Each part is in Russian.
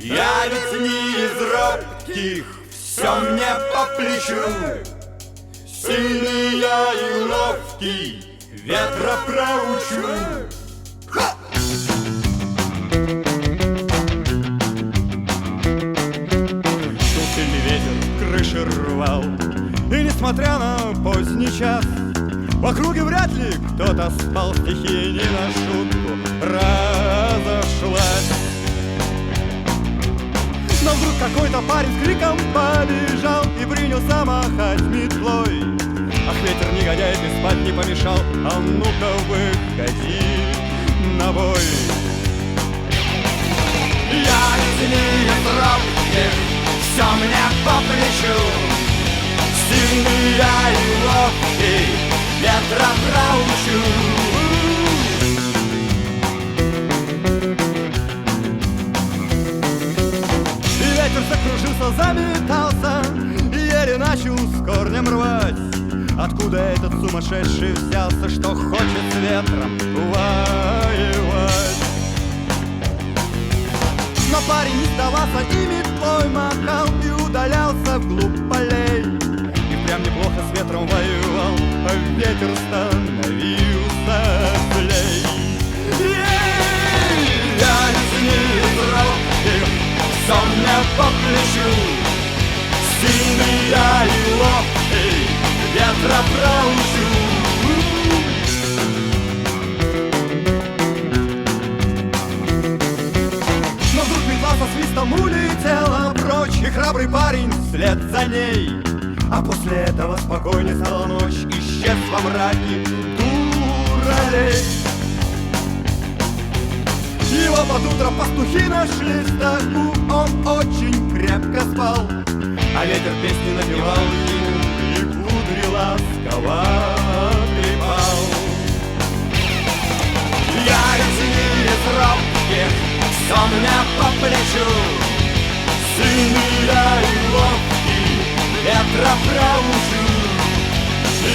Я ведь не из робких, все мне по плечу. Сильный я и ловкий, ветра проучу. Сильный ветер крыши рвал, и несмотря на поздний час, в округе вряд ли кто-то спал, стихия не на шутку разошлась. Но вдруг какой-то парень с криком побежал и принялся махать метлой. Ах, ветер негодяй, ты спать не помешал, а ну-ка выходи на бой. Я ведь не из робких, все мне по плечу. Сильный я и ловкий, ветра проучу. И ветер закружился, заметался, и еле начал с корнем рвать. Откуда этот сумасшедший взялся, что хочет с ветром воевать? Но парень не сдавался и метлой махал и удалялся вглубь полей. И прям неплохо с ветром воевал, а ветер становился злей. Я ведь не из робких, все мне по плечу. Сильный я и ловкий, ветра проучу. Но вдруг метла со свистом улетела прочь, и храбрый парень вслед за ней. А после этого спокойней стала ночь, исчез во мраке дуралей. Его под утро пастухи нашли в стогу, он очень крепко спал, а ветер песни напевал ему и кудри ласково трепал. Я ведь не из робких, все мне по плечу. Сильный я и ловкий, ветра проучу.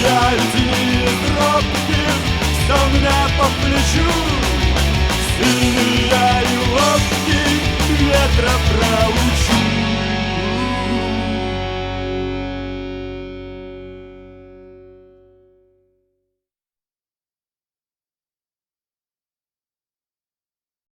Я ведь не из робких, все мне по плечу.